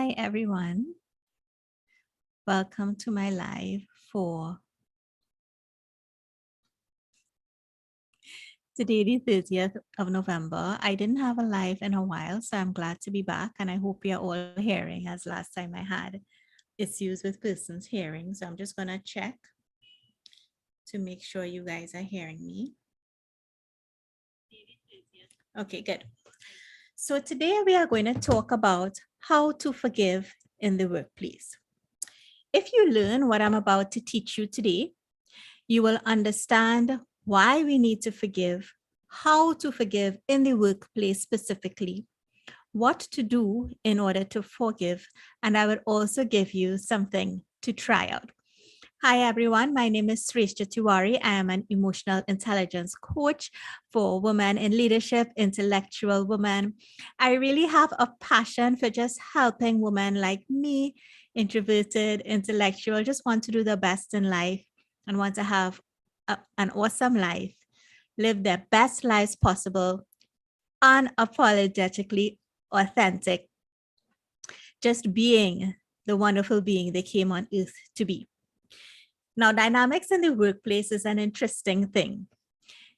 Hi, everyone. Welcome to my live for today, the 30th of November. I didn't have a live in a while, so I'm glad to be back. And I hope you're all hearing, as last time I had issues with persons hearing. So I'm just going to check to make sure you guys are hearing me. Okay, good. So today we are going to talk about how to forgive in the workplace. If you learn what I'm about to teach you today, you will understand why we need to forgive, how to forgive in the workplace specifically, what to do in order to forgive, and I will also give you something to try out. Hi, everyone. My name is Sreshtha Tewari. I am an emotional intelligence coach for women in leadership, intellectual women. I really have a passion for just helping women like me, introverted, intellectual, just want to do the best in life and want to have an awesome life, live their best lives possible, unapologetically authentic, just being the wonderful being they came on earth to be. Now, dynamics in the workplace is an interesting thing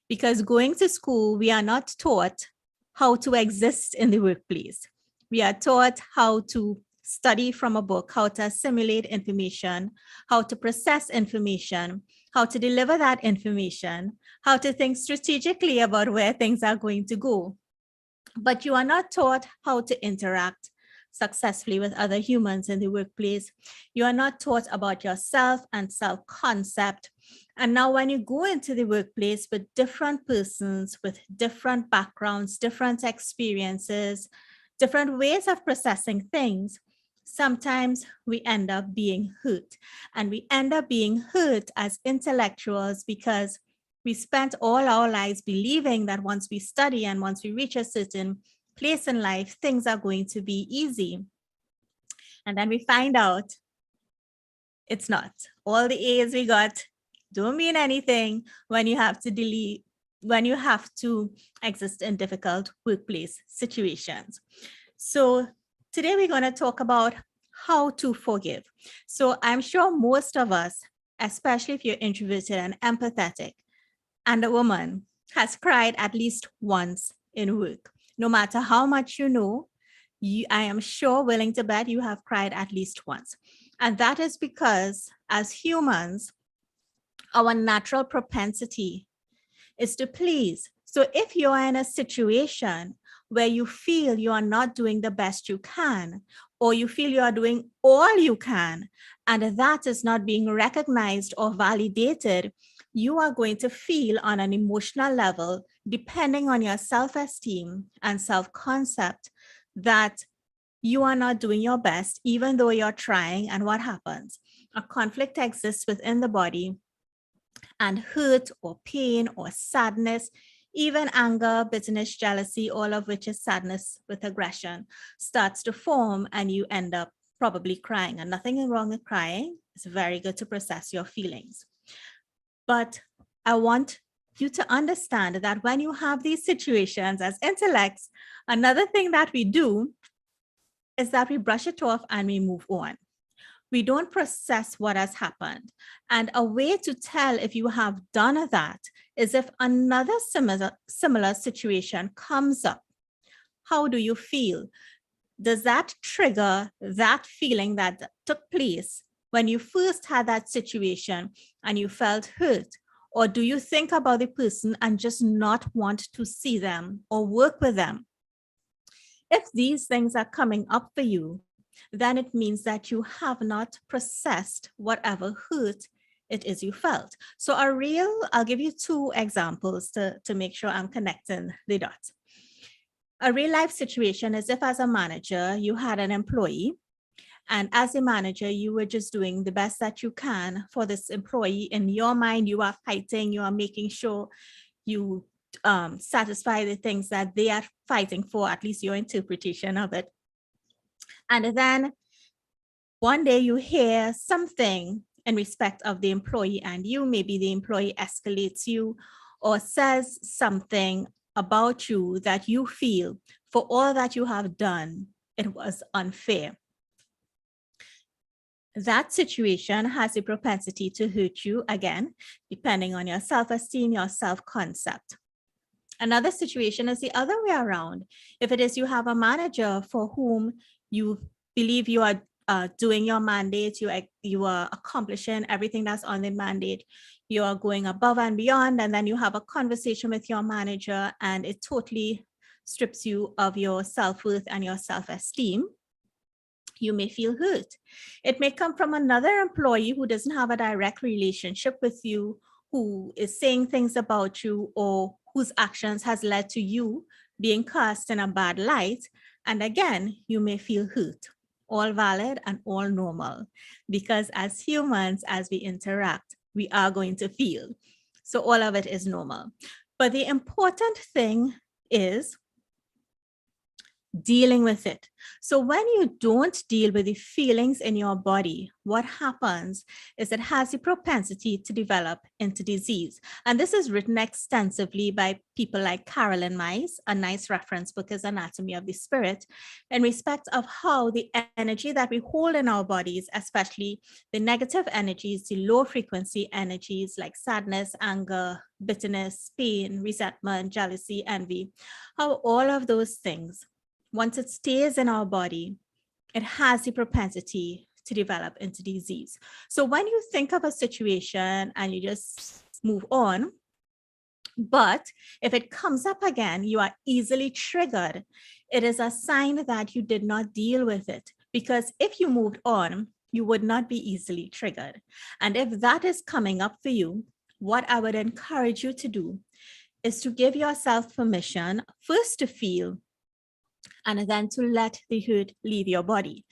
because going to school, we are not taught how to exist in the workplace. We are taught how to study from a book, how to assimilate information, how to process information, how to deliver that information, how to think strategically about where things are going to go. But you are not taught how to interact successfully with other humans in the workplace. You are not taught about yourself and self-concept. And now when you go into the workplace with different persons, with different backgrounds, different experiences, different ways of processing things, sometimes we end up being hurt. And we end up being hurt as intellectuals because we spent all our lives believing that once we study and once we reach a certain place in life, things are going to be easy. And then we find out it's not. All the A's we got don't mean anything when you have to exist in difficult workplace situations. So today we're going to talk about how to forgive. So I'm sure most of us, especially if you're introverted and empathetic, and a woman has cried at least once in work. No matter how much you know, I am sure, willing to bet you have cried at least once. And that is because as humans, our natural propensity is to please. So if you are in a situation where you feel you are not doing the best you can, or you feel you are doing all you can, and that is not being recognized or validated, you are going to feel on an emotional level, depending on your self-esteem and self-concept, that you are not doing your best, even though you're trying. And what happens? A conflict exists within the body, and hurt or pain or sadness, even anger, bitterness, jealousy, all of which is sadness with aggression, starts to form, and you end up probably crying. And nothing is wrong with crying. It's very good to process your feelings. But I want you to understand that when you have these situations as intellects, another thing that we do is that we brush it off and we move on. We don't process what has happened. And a way to tell if you have done that is if another similar situation comes up. How do you feel? Does that trigger that feeling that took place when you first had that situation and you felt hurt? Or do you think about the person and just not want to see them or work with them? If these things are coming up for you, then it means that you have not processed whatever hurt it is you felt. So I'll give you two examples to make sure I'm connecting the dots. A real life situation is if as a manager, you had an employee, and as a manager, you were just doing the best that you can for this employee. In your mind, you are fighting, you are making sure you satisfy the things that they are fighting for, at least your interpretation of it. And then one day you hear something in respect of the employee, and maybe the employee escalates you or says something about you that you feel for all that you have done, it was unfair. that situation has a propensity to hurt you again, depending on your self-esteem, your self-concept. Another situation is the other way around. If it is you have a manager for whom you believe you are doing your mandate, you are accomplishing everything that's on the mandate, you are going above and beyond, and then you have a conversation with your manager and it totally strips you of your self-worth and your self-esteem, you may feel hurt. It may come from another employee who doesn't have a direct relationship with you, who is saying things about you or whose actions has led to you being cast in a bad light. And again, you may feel hurt. All valid and all normal, because as humans, as we interact, we are going to feel. So all of it is normal. But the important thing is dealing with it. So when you don't deal with the feelings in your body, what happens is it has the propensity to develop into disease. And this is written extensively by people like Carolyn Myers. A nice reference book is Anatomy of the Spirit, in respect of how the energy that we hold in our bodies, especially the negative energies, the low frequency energies like sadness, anger, bitterness, pain, resentment, jealousy, envy, how all of those things, once it stays in our body, it has the propensity to develop into disease. So when you think of a situation and you just move on, but if it comes up again, you are easily triggered. It is a sign that you did not deal with it, because if you moved on, you would not be easily triggered. And if that is coming up for you, what I would encourage you to do is to give yourself permission first to feel, and then to let the hurt leave your body.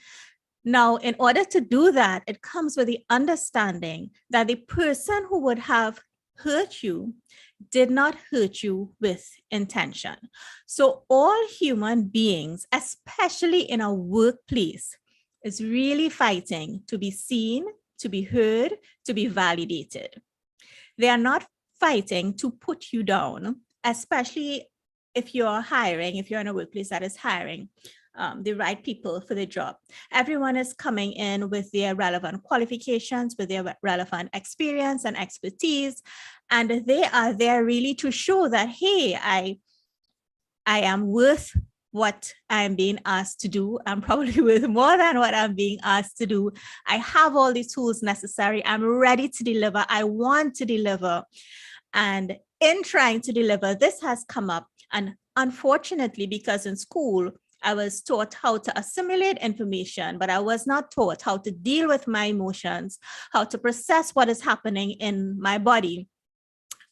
Now, in order to do that, it comes with the understanding that the person who would have hurt you did not hurt you with intention. So all human beings, especially in a workplace, is really fighting to be seen, to be heard, to be validated. They are not fighting to put you down, especially if you're hiring, if you're in a workplace that is hiring the right people for the job. Everyone is coming in with their relevant qualifications, with their relevant experience and expertise, and they are there really to show that, hey, I am worth what I'm being asked to do. I'm probably worth more than what I'm being asked to do. I have all the tools necessary. I'm ready to deliver. I want to deliver. And in trying to deliver, this has come up. And unfortunately, because in school, I was taught how to assimilate information, but I was not taught how to deal with my emotions, how to process what is happening in my body,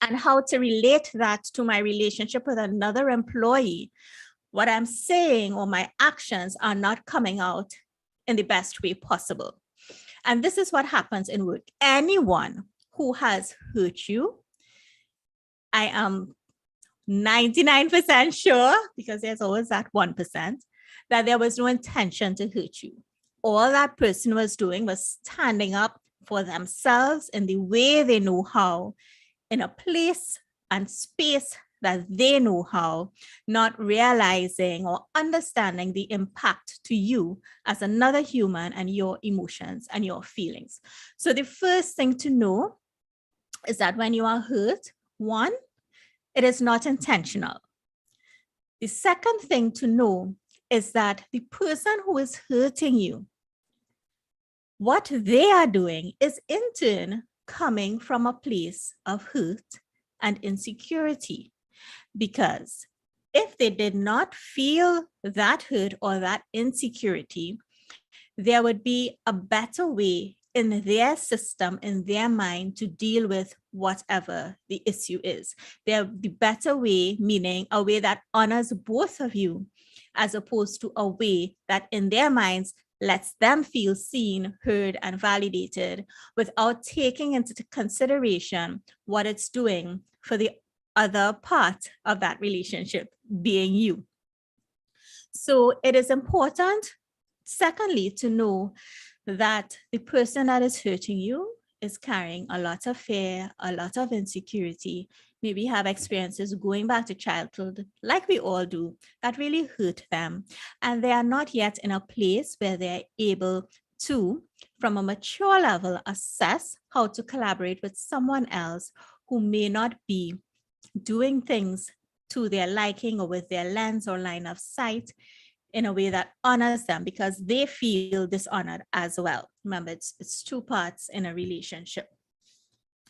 and how to relate that to my relationship with another employee. What I'm saying or my actions are not coming out in the best way possible. And this is what happens in work. Anyone who has hurt you, I am 99% sure, because there's always that 1%, that there was no intention to hurt you. All that person was doing was standing up for themselves in the way they know how, in a place and space that they know how, not realizing or understanding the impact to you as another human and your emotions and your feelings. So the first thing to know is that when you are hurt, one, it is not intentional. The second thing to know is that the person who is hurting you, what they are doing is in turn coming from a place of hurt and insecurity. Because if they did not feel that hurt or that insecurity, there would be a better way in their system, in their mind, to deal with whatever the issue is. The better way, meaning a way that honors both of you, as opposed to a way that in their minds lets them feel seen, heard, and validated without taking into consideration what it's doing for the other part of that relationship, being you. So it is important, secondly, to know that the person that is hurting you is carrying a lot of fear, a lot of insecurity, maybe have experiences going back to childhood, like we all do, that really hurt them. And they are not yet in a place where they're able Two, from a mature level, assess how to collaborate with someone else who may not be doing things to their liking or with their lens or line of sight in a way that honors them, because they feel dishonored as well. Remember, it's two parts in a relationship.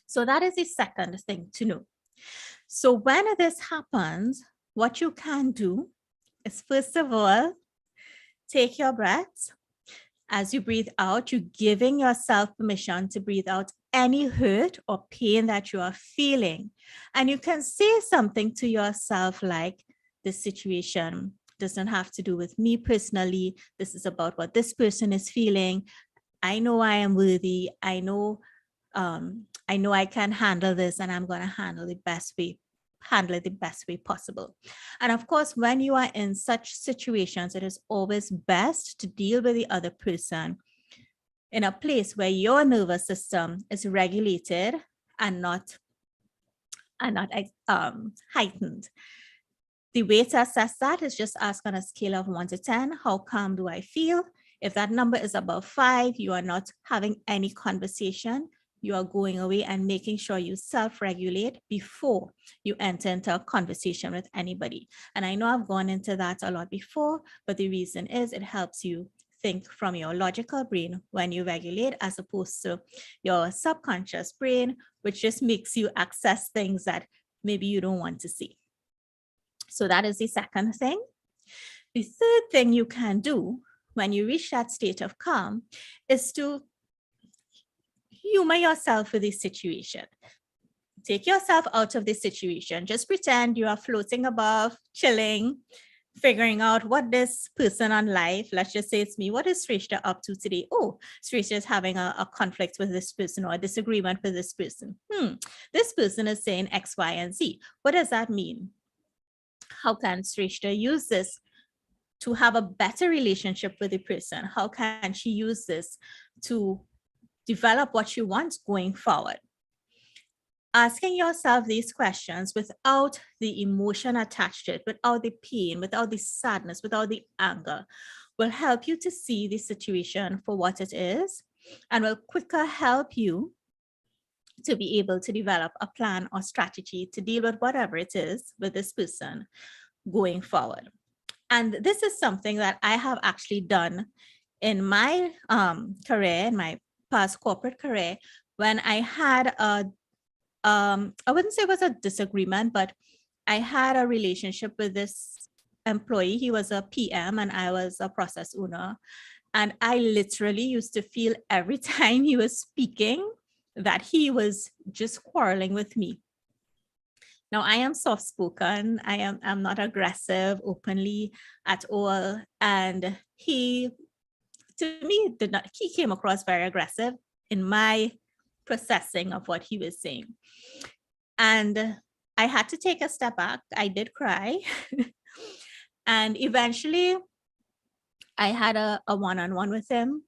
So that is the second thing to know. So when this happens, what you can do is, first of all, take your breaths. As you breathe out, you're giving yourself permission to breathe out any hurt or pain that you are feeling. And you can say something to yourself like, this situation doesn't have to do with me personally. This is about what this person is feeling. I know I am worthy. I know I can handle this, and I'm going to handle it the best way possible. And of course, when you are in such situations, it is always best to deal with the other person in a place where your nervous system is regulated and not heightened. The way to assess that is just ask on a scale of 1 to 10, how calm do I feel? If that number is above 5, you are not having any conversation. You are going away and making sure you self-regulate before you enter into a conversation with anybody. And I know I've gone into that a lot before, but the reason is it helps you think from your logical brain when you regulate, as opposed to your subconscious brain, which just makes you access things that maybe you don't want to see. So that is the second thing. The third thing you can do when you reach that state of calm is to humor yourself with the situation. Take yourself out of the situation. Just pretend you are floating above, chilling, figuring out what this person on life, let's just say it's me, what is Sreshtha up to today? Oh, Sreshtha is having a conflict with this person or a disagreement with this person. This person is saying X, Y, and Z. What does that mean? How can Sreshtha use this to have a better relationship with the person? How can she use this to develop what she wants going forward? Asking yourself these questions without the emotion attached to it, without the pain, without the sadness, without the anger, will help you to see the situation for what it is, and will quicker help you to be able to develop a plan or strategy to deal with whatever it is with this person going forward. And this is something that I have actually done in my career, in my past corporate career, when I had I wouldn't say it was a disagreement, but I had a relationship with this employee. He was a PM and I was a process owner. And I literally used to feel every time he was speaking that he was just quarreling with me. Now, I am soft-spoken. I'm not aggressive openly at all. And he, to me, he came across very aggressive in my processing of what he was saying. And I had to take a step back. I did cry. And eventually I had a one-on-one with him.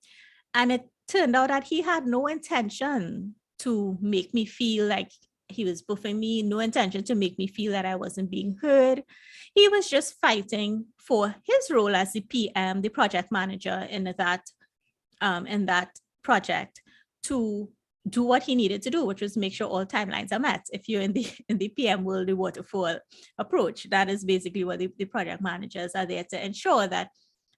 And it turned out that he had no intention to make me feel like he was buffing me, no intention to make me feel that I wasn't being heard. He was just fighting for his role as the PM, the project manager in that project, to do what he needed to do, which was make sure all timelines are met. If you're in the PM world, the waterfall approach, that is basically what the project managers are there to ensure that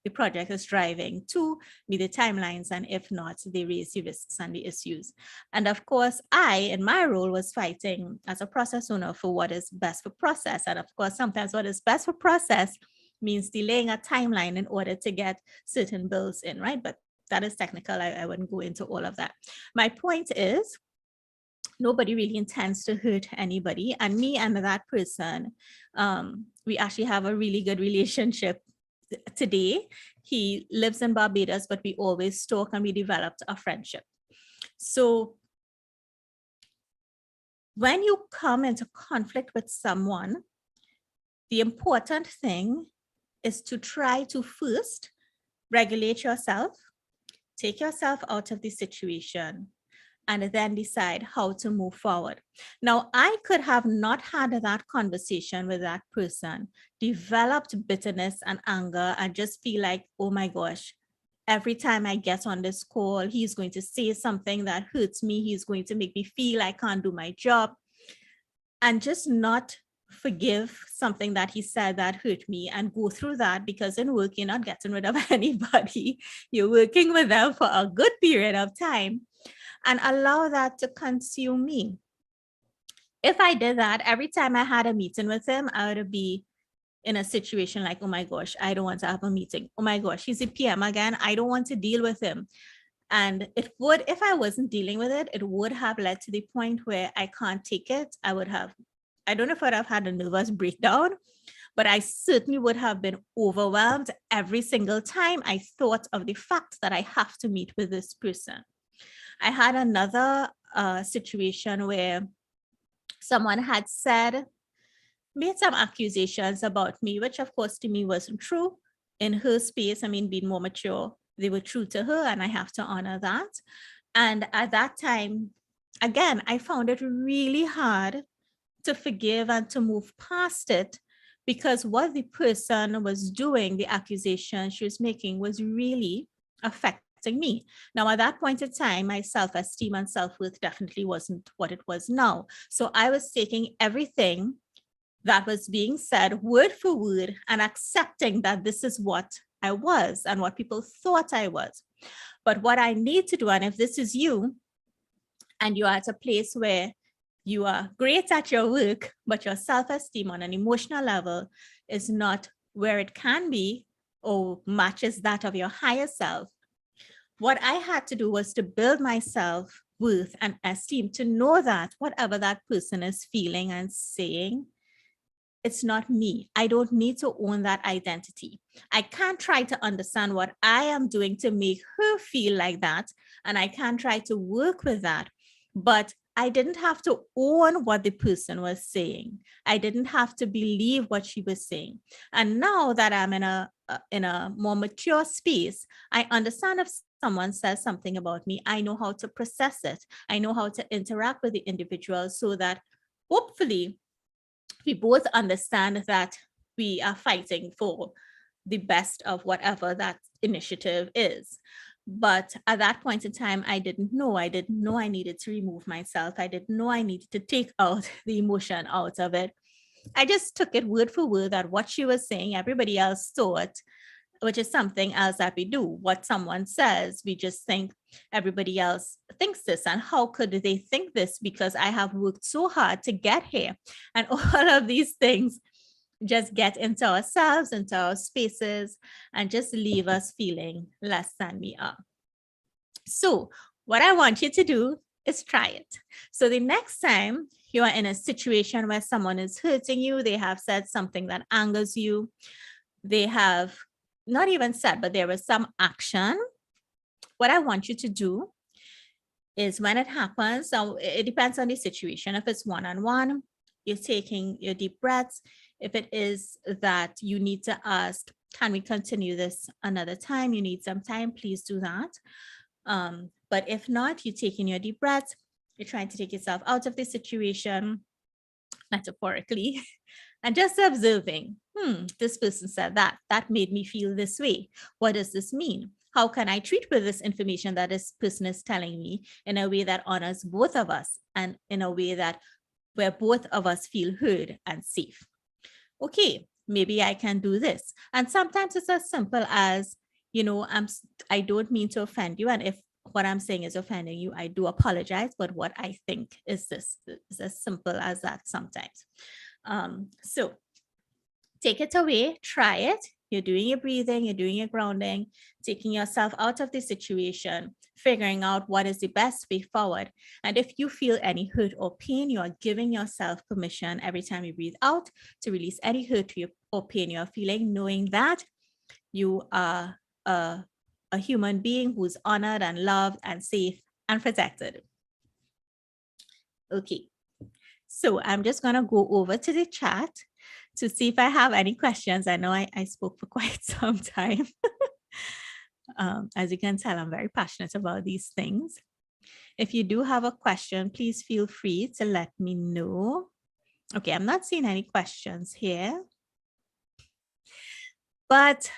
the project is driving to meet the timelines, and if not, they raise the risks and the issues. And of course, I, in my role, was fighting as a process owner for what is best for process. And of course, sometimes what is best for process means delaying a timeline in order to get certain bills in, right? But that is technical. I wouldn't go into all of that. My point is, nobody really intends to hurt anybody. And me and that person, we actually have a really good relationship today. He lives in Barbados, but we always talk and we developed a friendship. So when you come into conflict with someone, the important thing is to try to first regulate yourself, take yourself out of the situation, and then decide how to move forward. Now, I could have not had that conversation with that person, developed bitterness and anger, and just feel like, oh my gosh, every time I get on this call, he's going to say something that hurts me. He's going to make me feel I can't do my job, and just not forgive something that he said that hurt me and go through that, because in work, you're not getting rid of anybody. You're working with them for a good period of time, and allow that to consume me. If I did that, every time I had a meeting with him, I would be in a situation like, oh my gosh, I don't want to have a meeting. Oh my gosh, he's a PM again. I don't want to deal with him. And it would, if I wasn't dealing with it, it would have led to the point where I can't take it. I don't know if I'd have had a nervous breakdown, but I certainly would have been overwhelmed every single time I thought of the fact that I have to meet with this person. I had another situation where someone had made some accusations about me, which of course to me wasn't true. In her space, I mean, being more mature, they were true to her, and I have to honor that. And at that time, again, I found it really hard to forgive and to move past it, because what the person was doing, the accusation she was making, was really affecting me. Now, at that point in time, my self-esteem and self-worth definitely wasn't what it was now. So I was taking everything that was being said word for word and accepting that this is what I was and what people thought I was. But what I need to do, and if this is you and you're at a place where you are great at your work, but your self-esteem on an emotional level is not where it can be or matches that of your higher self, what I had to do was to build my self-worth and esteem, to know that whatever that person is feeling and saying, it's not me. I don't need to own that identity. I can't try to understand what I am doing to make her feel like that, and I can try to work with that. But I didn't have to own what the person was saying. I didn't have to believe what she was saying. And now that I'm in a more mature space, I understand if someone says something about me, I know how to process it. I know how to interact with the individual so that hopefully we both understand that we are fighting for the best of whatever that initiative is. But at that point in time, I didn't know. I didn't know I needed to remove myself. I didn't know I needed to take out the emotion out of it. I just took it word for word that what she was saying, everybody else saw it, which is something else that we do. What someone says, we just think everybody else thinks this. And how could they think this? Because I have worked so hard to get here. And all of these things just get into ourselves, into our spaces, and just leave us feeling less than we are. So what I want you to do is try it. So the next time you are in a situation where someone is hurting you, they have said something that angers you, they have not even said, but there was some action. What I want you to do is, when it happens, so it depends on the situation. If it's one-on-one, you're taking your deep breaths. If it is that you need to ask, can we continue this another time? You need some time, please do that. But if not, you're taking your deep breaths. You're trying to take yourself out of the situation, metaphorically, and just observing, this person said that made me feel this way. What does this mean? How can I treat with this information that this person is telling me in a way that honors both of us and in a way that where both of us feel heard and safe? Okay, maybe I can do this. And sometimes it's as simple as, I don't mean to offend you. And if what I'm saying is offending you, I do apologize. But what I think is this is as simple as that sometimes. So take it away, try it. You're doing your breathing, you're doing your grounding, taking yourself out of the situation, figuring out what is the best way forward. And if you feel any hurt or pain, you are giving yourself permission every time you breathe out to release any hurt or pain you're feeling, knowing that you are a human being who's honored and loved and safe and protected. Okay, so I'm just going to go over to the chat to see if I have any questions. I know I spoke for quite some time. As you can tell, I'm very passionate about these things. If you do have a question, please feel free to let me know. Okay, I'm not seeing any questions here, but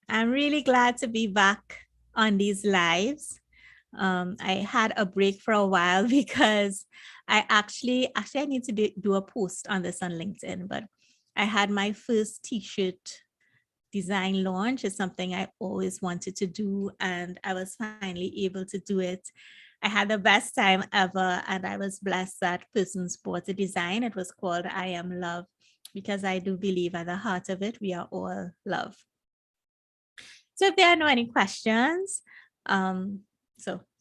I'm really glad to be back on these lives. I had a break for a while because I actually I need to do a post on this on LinkedIn, but I had my first t-shirt design launch. Is something I always wanted to do, and I was finally able to do it. I had the best time ever, and I was blessed that persons bought the design. It was called I Am Love, because I do believe at the heart of it, we are all love. So if there are no any questions, um,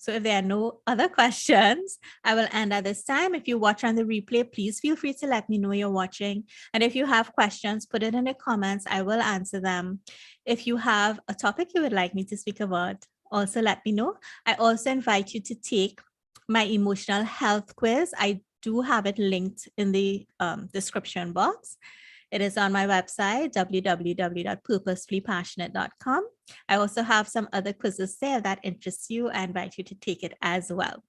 so if there are no other questions, I will end at this time. If you watch on the replay, please feel free to let me know you're watching. And if you have questions, put it in the comments. I will answer them. If you have a topic you would like me to speak about, also let me know. I also invite you to take my emotional health quiz. I do have it linked in the description box. It is on my website, www.purposefullypassionate.com. I also have some other quizzes there that interest you. I invite you to take it as well.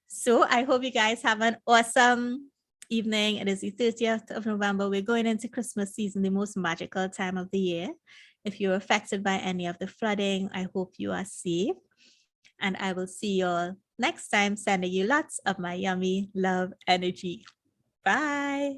So I hope you guys have an awesome evening. It is the 30th of November. We're going into Christmas season, the most magical time of the year. If you're affected by any of the flooding, I hope you are safe. And I will see you all next time, sending you lots of my yummy love energy. Bye.